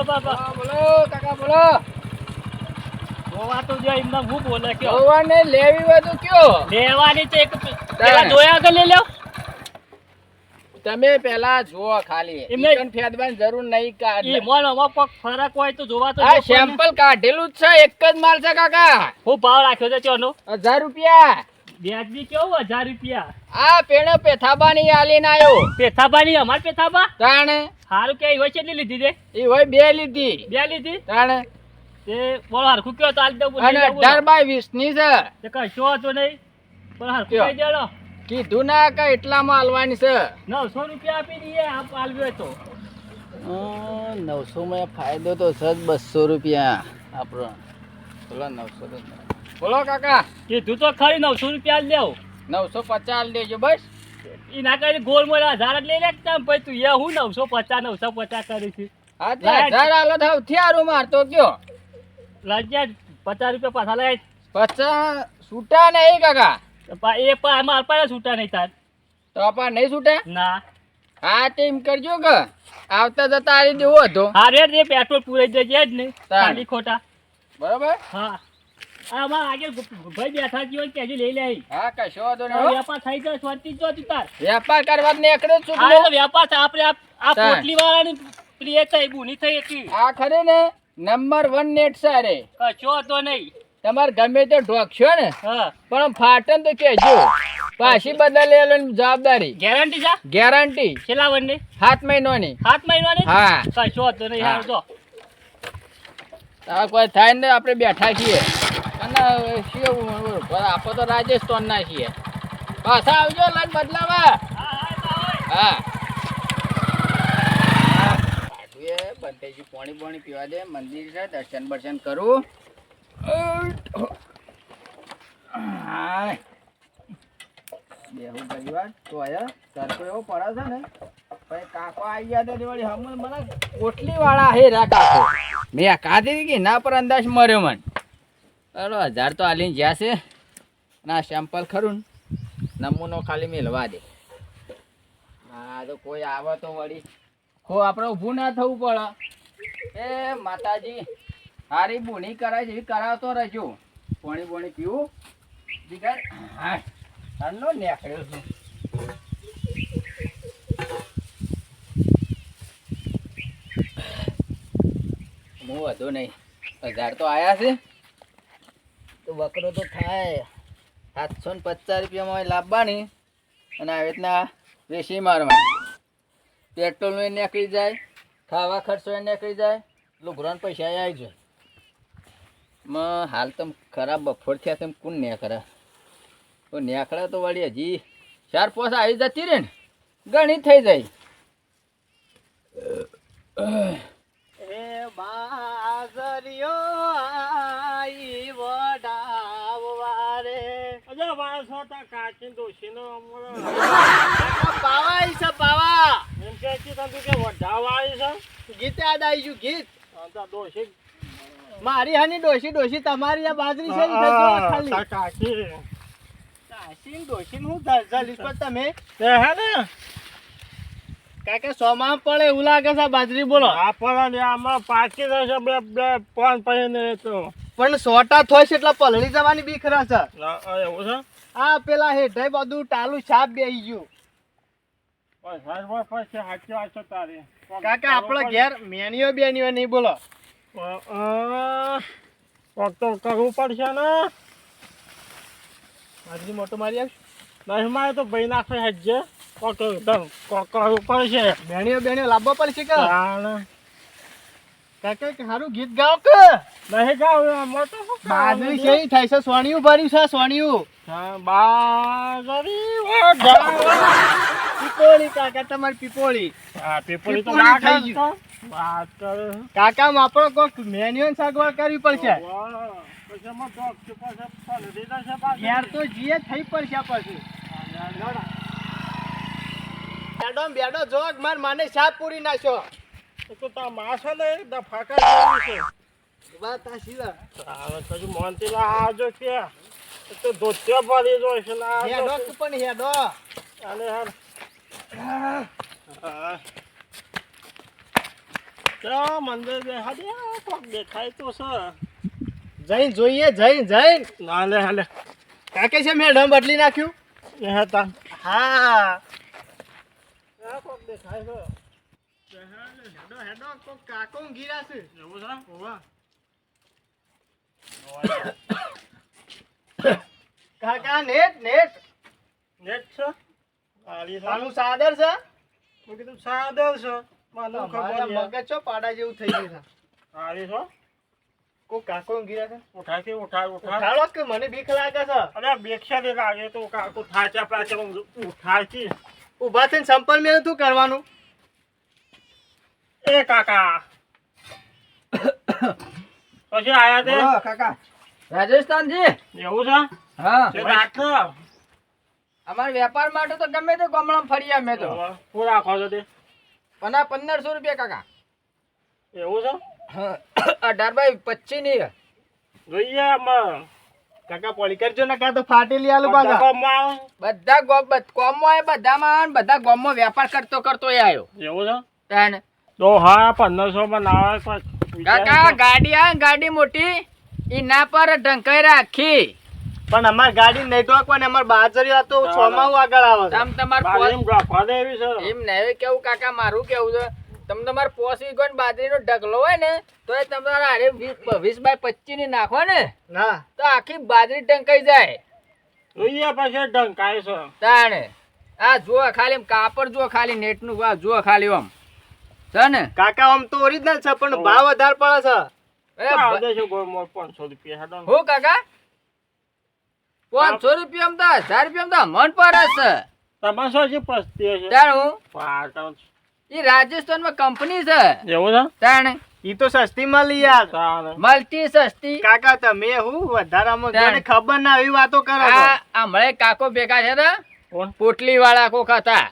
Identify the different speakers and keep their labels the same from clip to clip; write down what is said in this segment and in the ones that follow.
Speaker 1: બાપા
Speaker 2: બોલો કાકા બોલો.
Speaker 1: ગોવા તો જો એમને હું બોલે કયો
Speaker 2: ગોવાને લેવી હોય તો કયો
Speaker 1: લેવાની છે એક પેલા જોયા તો લઈ લ્યો
Speaker 2: તમે પેલા જુઓ ખાલી
Speaker 1: એમને
Speaker 2: ઈકન ફેદવાની જરૂર નહીં કાઢ
Speaker 1: ઈ મોનમાં કોક ફરક હોય તો જોવા તો
Speaker 2: આ સેમ્પલ કાઢેલું જ છે એક જ માલ છે કાકા
Speaker 1: હું ભાવ રાખ્યો છે ચોનો
Speaker 2: 1000 રૂપિયા
Speaker 1: વ્યાજબી કેવું 1000 રૂપિયા
Speaker 2: આ પેણે પેથાબાની આલીને આયો
Speaker 1: પેથાબાની અમાર પેથાબા
Speaker 2: તાણે
Speaker 1: હારું કે હોય કેટલી લીધી છે
Speaker 2: ઈ હોય 2 લીધી
Speaker 1: બે લીધી
Speaker 2: તાણે
Speaker 1: તે બોલ હરખું કયો તો આલ દઉં
Speaker 2: અને 18/20 ની છે
Speaker 1: તે કશો હતો નહીં પણ હરખું
Speaker 2: કયો?
Speaker 1: કહી દેલો
Speaker 2: કીધું ના કે એટલામાં આલવાની છે
Speaker 1: 900 રૂપિયા આપી દઈએ આપ આલવ્યો તો
Speaker 2: 900 માં ફાયદો તો છે જ 200 રૂપિયા આપણો બોલો 900 રૂપિયા બોલો કાકા
Speaker 1: કીધું તો ખરી 900 રૂપિયા આલ દેવ
Speaker 2: 950 આલ દેજો બસ
Speaker 1: ઈ ના કરી ગોળ મોળ 1000 જ લઈ લે તમ પછી તું એ હું 950 કરી છે
Speaker 2: હા તે 1000 આલો થાવ થિયારું મારતો કયો
Speaker 1: લજ્જા 50 રૂપિયા પાછા લે
Speaker 2: 50 છૂટા નહીં કાકા
Speaker 1: એ પણ અમાર પાસે છૂટા નહીં તાર
Speaker 2: તો આપા નહીં છૂટા
Speaker 1: ના
Speaker 2: હા તે એમ કરજો કે આવતા જતા આલી દેવો હતો
Speaker 1: હા રે એ પેટ્રોલ પૂરાઈ જજે જ નહીં
Speaker 2: તાર.
Speaker 1: ખાલી ખોટા
Speaker 2: બરોબર
Speaker 1: હા આ અમાર આગળ ભાઈ બેઠા જીવન કે હજી લઈ લે
Speaker 2: હા કશો વાંધો નહીં હો.
Speaker 1: વ્યાપાર થઈ જાય સ્વાતી જો તું તાર
Speaker 2: વેપાર કરવા જ નીકળ્યો જ છું
Speaker 1: આ
Speaker 2: કે
Speaker 1: તો વ્યાપાર છે આપણે આ
Speaker 2: તાર.
Speaker 1: પોટલી વાળાની પ્રિય થઈ બુની થઈ હતી
Speaker 2: આ ખરી ને નંબર 1 નેટ છે રે
Speaker 1: કશો તો નહીં
Speaker 2: તમારે ગમે તે ઢોકશો ને
Speaker 1: હા
Speaker 2: પણ ફાટન તો કહેજો પાછી બદલે લેવાની જવાબદારી
Speaker 1: ગેરંટી છે
Speaker 2: ગેરંટી
Speaker 1: છેલ્લા વનની
Speaker 2: 7 મહિનાની
Speaker 1: 7 મહિનાની
Speaker 2: હા
Speaker 1: કશો તો નહીં
Speaker 2: હા.
Speaker 1: હાલ તો
Speaker 2: આ કોઈ થાય ને આપણે બેઠા છીએ અને શું આપણે તો રાજસ્થાન ના છીએ પાછા આવજો લગ બદલાવા હા બંટેજી પાણી પીવા દે મંદિર છે દર્શન બર્શન કરું બેહું પરિવાર તો આયા તડકો એવો પડે છે ને પછી કાકો આવી ગયા તો વળી હમણાં મને કોટલી વાળા હે રા કાકો મેં કાઢી કે ના પર અંદાજ મર્યો મન ચાલો 1000 તો આલીને જ્યાં છે ના સેમ્પલ ખરું ને નમૂનો ખાલી મેળવા દે હા તો કોઈ આવે તો વળી હો આપણે ઊભું ના થવું પડે એ માતાજી હારી બુની કરાય જેવી કરાવતો રહેજો પાણી પાણી પીવું દીકર હા ઠંડો નીકળ્યો છું હું વધુ નહીં 1000 તો આયા છે તો બકરો તો થાય 750 રૂપિયામાં લાવવાની અને આવી રીતના વેચી મારવાની પેટ્રોલ નીકળી જાય ખાવા ખર્ચો નીકળી જાય લુગરાન પૈસા આવી જાય હાલ તો ખરાબ બફોર થયા તેમ કોણ નેકળે તો નેકળે તો વળી હજી 4-5 આવી જતી રે ને ઘણી થઈ જાય
Speaker 1: એ બાજરિયો આઈ વડાવવા રે અજા વાસો તા કાચી દોશીનો પાવાઈ છે પાવા એમ કે તું કે વડાવાઈ છે ગીત યાદ આવી ગયું ગીત તા દોશી મારી હાની ડોશી તમારી આ બાજરી છે ને ખાલી કાચી કાચી ડોશી હું જલીસ પર તમે હે ને કાકે સોમાં પડે એવું લાગે છે બાજરી બોલો આ પડે આમાં પાકી રહેશે બે પાંચ પૈને તો પણ સોટા થોય છે એટલે પલળી જવાની બીક રહે છે એવું છે આ પેલા હેઠાઈ બધું ટાલું છાપ બેહી ગયું કાકા આપણે ઘેર મેણીઓ બેણીઓ નહીં બોલો તો કરવું પડશે ને બાજરી મોટો મારી આવશે નહીં મારે તો ભાઈ નાખે હજે કરવું પડશે બેણીઓ લાવવો પડશે કે કાકા સારું ગીત ગાઓ કે નહીં ગાવ મોટો બાજરી કેવી થાય છે સોનિયું ભર્યું છે સોનિયું બાજરી પીપોળી કાકા તમારી પીપોળી પીપોળી તો ના થઈ ગયું વાત કરે કાકા આપણો કોક મેન્યુઅલ સગવડ કરવી પડશે ઘેર તો જીએ થઈ પડશે પછી બેડો જોગ માર માને સાપ પૂરી નાખ્યો તો તા માસો ને ફાકા જેવું છે વાત આ સીધા આવે કજુ મોંતીલા આવજો કે તો ધોત્યો ભરી જો છે ના હેડો પણ હેડો આલે હાર તો મંદિર બેહા દે કોક દેખાય તો છે જઈને જોઈએ જઈને હાલે હાલે કાકે છે મેડમ બદલી નાખ્યું એ હતા હા કોક દેખાય છે હેડો કોક કાકો ગીરા છે એવું છે હોવા કાકા નેટ છે આનું સાદર છે મેં કીધું સાદર છે મારું ખબર મગજ છો પાડા જેવું થઈ ગયું છે આવી છો કો કાકો ગીરા છે ઉઠાડો કે મને બીક લાગે છે અરે બેક્ષા દે લાગે તો કાકો થાચા પાછા ઉઠાડતી ઊભા થઈને સંપલ મેં શું કરવાનું એ કાકા પછી આયા તે
Speaker 2: કાકા રાજસ્થાનજી
Speaker 1: એવું છે
Speaker 2: હા
Speaker 1: તે રાખો
Speaker 2: અમારા વેપાર માટે તો ગમે તે ગામડામાં ફરી અમે તો
Speaker 1: શું રાખો છો તે
Speaker 2: 1500 રૂપિયા કાકા
Speaker 1: એવું છે
Speaker 2: હા 18/25 ની
Speaker 1: જોઈએ આમાં કાકા પોલી કરજો ને કાં તો ફાટેલી આલુ પાછા
Speaker 2: બધા કોમમાં બધામાં બધા ગામમાં વેપાર કરતો એ આવ્યો
Speaker 1: એવું છે
Speaker 2: તાને
Speaker 1: તો હા 1500 માં નાવા
Speaker 2: કાકા ગાડી મોટી ઈ ના પર ઢંકાઈ રાખી
Speaker 1: પણ અમાર ગાડી નહીં ટોકવાની અમાર બાજરી હતો 6 માં આગળ આવે
Speaker 2: તમ તમાર
Speaker 1: એવી છે
Speaker 2: એમ નહીં કેવું કાકા મારું કેવું છે તમ તમાર પોસી ગોન બાજરીનો ઢગલો હોય ને તો એ તમારા અરે 20/25 ની નાખો ને
Speaker 1: ના
Speaker 2: તો આખી બાજરી ઢંકાઈ જાય
Speaker 1: જોઈએ પછી ઢંકાય છે
Speaker 2: તાણે આ જુઓ ખાલી કાપડ જુઓ ખાલી નેટ નું જુઓ ખાલી આમ છે ને
Speaker 1: કાકા આમ તો ઓરિજિનલ છે પણ ભાવ વધારે પડે છે 500 રૂપિયા
Speaker 2: હું કાકા 500 રૂપિયા માં તો 1000 રૂપિયા માં તો મન પડે છે
Speaker 1: તમારો જે પસ્તી છે
Speaker 2: તાણ હું
Speaker 1: પાટણ
Speaker 2: ઈ રાજસ્થાન માં કંપની છે
Speaker 1: એવું છે
Speaker 2: તાણ
Speaker 1: ઈ તો સસ્તી મળી યાર
Speaker 2: મળતી સસ્તી
Speaker 1: કાકા તમે હું વધારામાં જોને ખબર ના આવી વાતો કરો છો
Speaker 2: આ મળે કાકો ભેગા છે ને પોટલી વાળા કોક હતા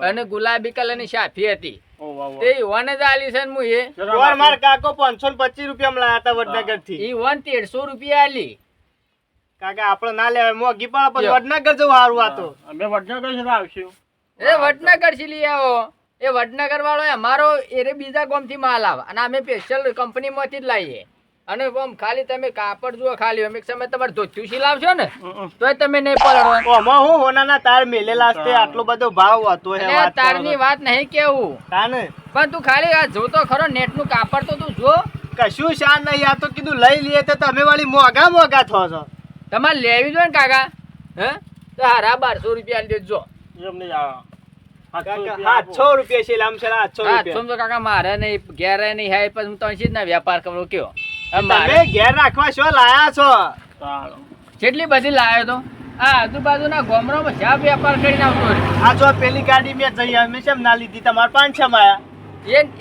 Speaker 2: અને ગુલાબી કલર ની સાફી હતી તે વને જ આલી છે ને હું
Speaker 1: માર કાકો 525 રૂપિયા માં લાયા હતા વડનગર થી
Speaker 2: ઈ 150 રૂપિયા આલી
Speaker 1: કાકા આપણે ના લેવાય મોગી પણ પછી વડનગર જવું સારું આતો અમે વડનગર જ આવશું
Speaker 2: એ વડનગર થી લઈ આવો એ વડનગર વાળો અમારો એરે બીજા ગામ થી માલ આવે અને અમે સ્પેશિયલ કંપની માંથી જ લાવીએ અને આમ ખાલી તમે કાપડ જુઓ ખાલી અમે સમય તમારે ધોતિયું સિલાવશો ને તોય તમે નહીં પડો
Speaker 1: ઓમાં હું હોનાના તાર મેલેલા છે આટલો બધો ભાવ હતો હે વાત
Speaker 2: તારની વાત નહીં કેવું
Speaker 1: તાને
Speaker 2: પણ તું ખાલી આ જો તો ખરો નેટ નું કાપડ તો તું જો
Speaker 1: કશું શાન નહીં આ તો કીધું લઈ લઈએ તો તમે વાળી મોગા થો છો
Speaker 2: તમારે લેવી જોઈએ ને કાકા હે તો હારા 1200 રૂપિયા દેજો
Speaker 1: એમ નહીં આવે 700 રૂપિયા છે લામ છે 700 રૂપિયા
Speaker 2: તો કાકા મારે નહીં ઘેરે નહીં હે પણ હું તો જ ના વેપાર કરો કયો
Speaker 1: તમે ઘેર રાખવા છો લાયા છો ચાલો
Speaker 2: કેટલી બધી લાયો તો આ આજુબાજુના ગામડામાં શા વેપાર કરીને આવતો
Speaker 1: આ જો પેલી ગાડી મેં જઈ અમે કેમ ના લીધી તમારે 5-6 માં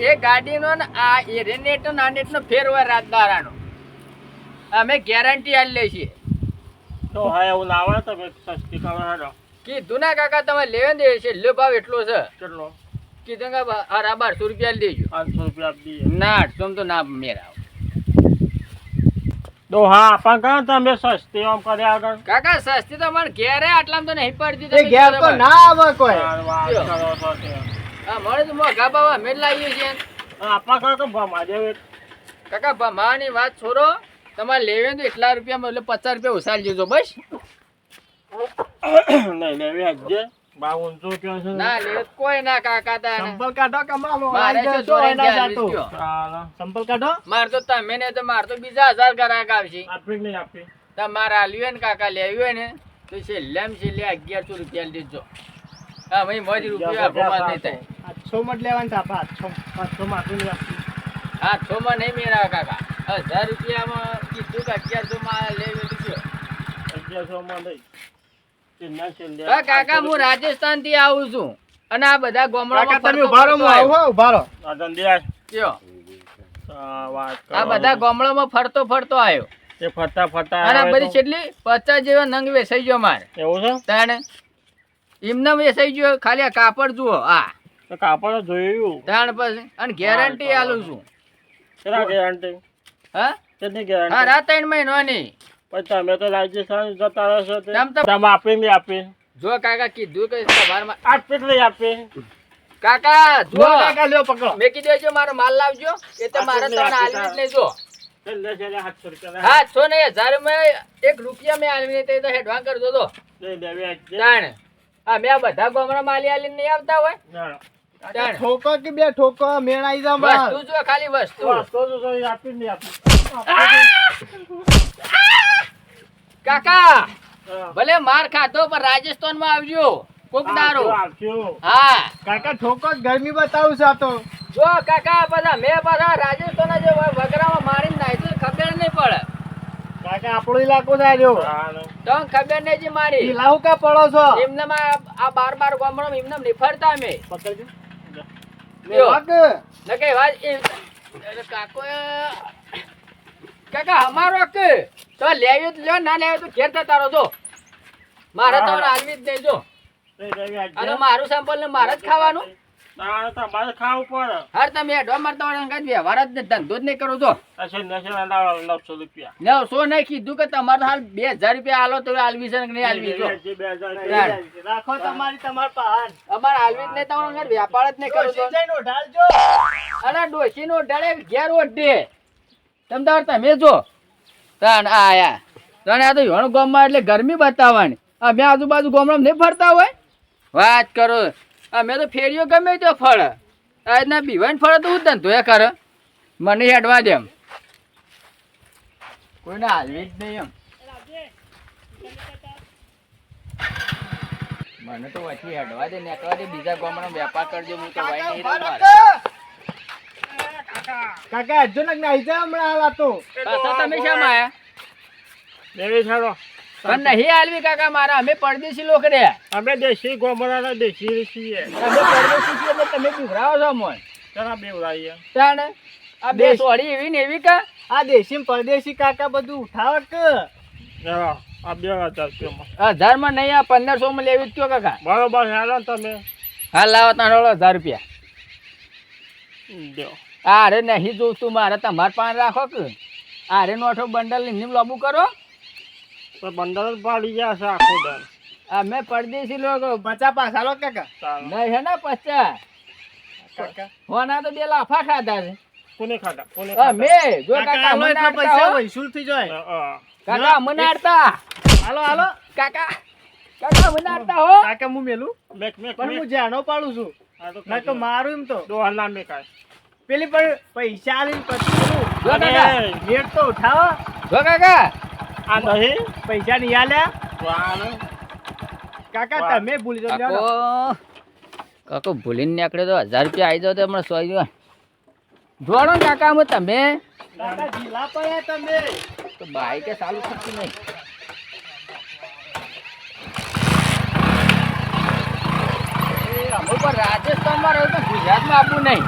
Speaker 2: એ ગાડીનો ને આ એ રેનેટ નો નાનેટ નો ફેર હોય રાતદારાનો અમે ગેરંટી આલી લઈએ છીએ
Speaker 1: તો હા એવું ના આવે તમે સસ્તી કરો હેડો
Speaker 2: કીધું ના કાકા તમે લેવા દે છે લે ભાવ એટલો છે
Speaker 1: કેટલો
Speaker 2: કીધું કે હારા 1200 રૂપિયા દેજો
Speaker 1: 500 રૂપિયા આપી દઈએ
Speaker 2: ના 800 તો ના મેરા
Speaker 1: તો હા પણ તમે સસ્તી આમ કરે આગળ
Speaker 2: કાકા સસ્તી તો મને ઘેરે આટલામાં તો નહીં પડતી
Speaker 1: એ ઘેર તો ના આવે કોઈ
Speaker 2: હા મળે તો મોઘા બાવા અમે લાવીએ છીએ
Speaker 1: આપા કાકા ભમા દેવે
Speaker 2: કાકા ભમાની વાત છોડો તમારે લેવે તો એટલા રૂપિયા એટલે 50 રૂપિયા ઉછાળી લેજો બસ
Speaker 1: નહીં લેવી હજે 5200 છે
Speaker 2: ના લે કોઈ ના કાકા તા
Speaker 1: સંપલ કાઢો કમાલો
Speaker 2: મારે તો જોરે જાતો
Speaker 1: સંપલ કાઢો
Speaker 2: માર તો તમે ને તો માર તો બીજા 1000 ગ્રાહક આવશે
Speaker 1: આપી નહીં આપી
Speaker 2: તમારા આલ્યો ને કાકા લેવ્યો ને તો છેલ્લેમ છેલ્લે 1100 રૂપિયા લેજો હા ભાઈ મોજ રૂપિયા ભમા નહીં થાય
Speaker 1: 800 મત લેવાનું છે આપા 800 માં આપી નહીં આપી
Speaker 2: 800 માં નહીં મેરા કાકા 1000 રૂપિયામાં કીધું કે 1100 માં લેવ્યો લીધો
Speaker 1: 1100 માં નહીં
Speaker 2: કાકા હું રાજસ્થાન થી આવું છું અને આ બધા ગામડામાં
Speaker 1: તમે ઉભા રહો આ ધંધિયા
Speaker 2: કયો આ બધા ગામડામાં ફરતો આવ્યો
Speaker 1: એ ફરતા
Speaker 2: અને બધી કેટલી 50 જેવા નંગ વેચાઈ ગયો મારે
Speaker 1: એવું છે
Speaker 2: તાણે એમને વેચાઈ ગયો ખાલી આ કાપડ જુઓ આ
Speaker 1: તો કાપડ જોયું
Speaker 2: તાણ પછી અને ગેરંટી આલું છું
Speaker 1: કેટલા ગેરંટી
Speaker 2: હા
Speaker 1: કેટલી ગેરંટી
Speaker 2: હા રાત 3 મહિનાની
Speaker 1: પણ તમે તો રાજસ્થાન જતા રહો છો તમે આપી નહીં આપી
Speaker 2: જો કાકા કીધું કે સવારમાં
Speaker 1: આપી નહીં આપી
Speaker 2: કાકા જો
Speaker 1: લ્યો કાકા લ્યો પકડો.
Speaker 2: મેકી દેજો, મારો માલ લાવજો. એ તો મારે
Speaker 1: આટલું
Speaker 2: તમને
Speaker 1: નહીં,
Speaker 2: હાલવી જ નહીં જો.
Speaker 1: લે છે 700 રૂપિયા.
Speaker 2: હા, 1000 મેં 1 રૂપિયા મેં હાલવી નહીં, તો હેડવાન કરજો તો.
Speaker 1: લે બે
Speaker 2: તાણ. હા, મેં આ બધા ગામડા માલી હાલીને નહીં આવતા હોય.
Speaker 1: ના
Speaker 2: તાણ.
Speaker 1: ઠોકો કે બે ઠોકો મેળાઈ જા
Speaker 2: વસ્તુ જો, ખાલી વસ્તુ.
Speaker 1: તો આપી નહીં આપી.
Speaker 2: કાકા ભલે માર ખાધો પણ રાજસ્થાનમાં આવજો કોક દારો. હા
Speaker 1: કાકા ઠોકો જ ગરમી બતાવું છે આ તો.
Speaker 2: જો કાકા બધા મેં પાછા રાજસ્થાનના જે વગરામાં મારીને નાખ્યું તો ખબર નહીં પડે.
Speaker 1: કાકા આપણો ઇલાકો છે આજો.
Speaker 2: તો ખબર નહીં જે મારી
Speaker 1: ઇલાકો કા પડો છો?
Speaker 2: એમને આ 12 ગામડામાં એમને નહીં ફરતા અમે.
Speaker 1: પકડજો.
Speaker 2: લ્યો.
Speaker 1: વાગ.
Speaker 2: ન કે વાત એ અરે કાકો કાકા અમારો કે તો લેવી તો લ્યો, ના લેવી તો ઘેર થતા રહો જો. મારે તો હાલવી જ નહીં જો. અને મારું સેમ્પલ ને મારે જ ખાવાનું.
Speaker 1: તમારે ખાવું પડે.
Speaker 2: હર તમે હેડવા મારતા હોય અંગાત વ્યવહાર જ ને ધંધો જ નહીં કરો છો.
Speaker 1: 900 રૂપિયા.
Speaker 2: 900 નહીં કીધું કે તમારે હાલ 2000 રૂપિયા આલો તો હાલવી છે કે નહીં હાલવી જો.
Speaker 1: રાખો તમારી તમાર પાન.
Speaker 2: અમારે હાલવી જ નહીં, તમારે અંગાત વ્યાપાર જ નહીં કરો છો.
Speaker 1: જઈને ઢાળજો.
Speaker 2: અને ડોશીનો ઢાળે ઘેર ઓઢે. તમ તાર તમે જો તાણ આયા તને આ તો યોણ ગામમાં એટલે ગરમી બતાવવાની. અમે આજુબાજુ ગામડામાં નહીં ફરતા હોય વાત કરો. અમે તો ફેરીઓ ગમે તો ફળ આજના બીવાન ફળ તો હું ધંધો એ કરે મને હેડવા દે એમ કોઈને હાલવી જ નહીં એમ. મને તો વચ્ચે હેડવા દે ને દે બીજા ગામડામાં વેપાર કરજો. હું તો વાઈ નહીં રહું મારે.
Speaker 1: કાકા હજુ નક નાઈ જા હમણાં હાલ તો.
Speaker 2: પાછા તમે શા આયા?
Speaker 1: દેવી છાડો.
Speaker 2: પણ નહીં હાલવી કાકા મારા. અમે પરદેશી લોકો રે.
Speaker 1: અમે દેશી ગોમરાના દેશી છીએ.
Speaker 2: તમે પરદેશી છો એટલે તમે બીવરાવો છો મોય.
Speaker 1: જરા બેવરાઈએ.
Speaker 2: તાણે આ બે સોડી એવી ને એવી કા
Speaker 1: આ દેશી પરદેશી કાકા બધું ઉઠાવ કે. આ 2000 રૂપિયામાં.
Speaker 2: 1000 માં નહીં, આ 1500 માં લેવી જ કયો કાકા.
Speaker 1: બરોબર હેલો તમે.
Speaker 2: હાલ લાવો તારો 1000 રૂપિયા.
Speaker 1: દો.
Speaker 2: અરે નહીં જોતું મારે, તમારે પાન રાખો કે અરે નોઠો બંડલ ની લોબુ કરો.
Speaker 1: તો બંડલ પાડી ગયા છે આખો દર.
Speaker 2: અમે પરદેશી લોકો
Speaker 1: 50 પાછા લો કાકા.
Speaker 2: નહીં હે ને 50
Speaker 1: કાકા
Speaker 2: હોના તો 2 લાફા ખાધા છે.
Speaker 1: કોને ખાધા? કોને
Speaker 2: અમે જો કાકા મને
Speaker 1: એટલા
Speaker 2: આડતા
Speaker 1: પૈસા
Speaker 2: હો.
Speaker 1: વસૂલ થઈ જાય.
Speaker 2: કાકા મને આડતા.
Speaker 1: હાલો હાલો
Speaker 2: કાકા કાકા મને આડતા હો.
Speaker 1: કાકા હું મેલું પણ હું જાણો પાડું છું. ના તો મારું એમ તો
Speaker 3: દોહલા મે કાય
Speaker 1: પેલી પણ પૈસા આલીને પછી
Speaker 2: જો કાકા
Speaker 1: રેટ તો ઉઠાવો.
Speaker 2: જો કાકા
Speaker 3: આ નહીં
Speaker 1: પૈસા નહીં આલ્યા
Speaker 3: વાહ
Speaker 1: કાકા.
Speaker 3: વાહ.
Speaker 1: તમે ભૂલી જાવ.
Speaker 2: કાકો કાકો ભૂલીને નીકળે તો 1000 રૂપિયા આવી જાવ તો હમણાં 100 જોડો ને કાકા અમે તમે
Speaker 1: કાકા ઢીલા પડ્યા તમે.
Speaker 2: તો બાઈક એ ચાલુ થતી નહીં. એ અમુક વાર રાજસ્થાનમાં રહ્યું તો ગુજરાતમાં આપવું નહીં.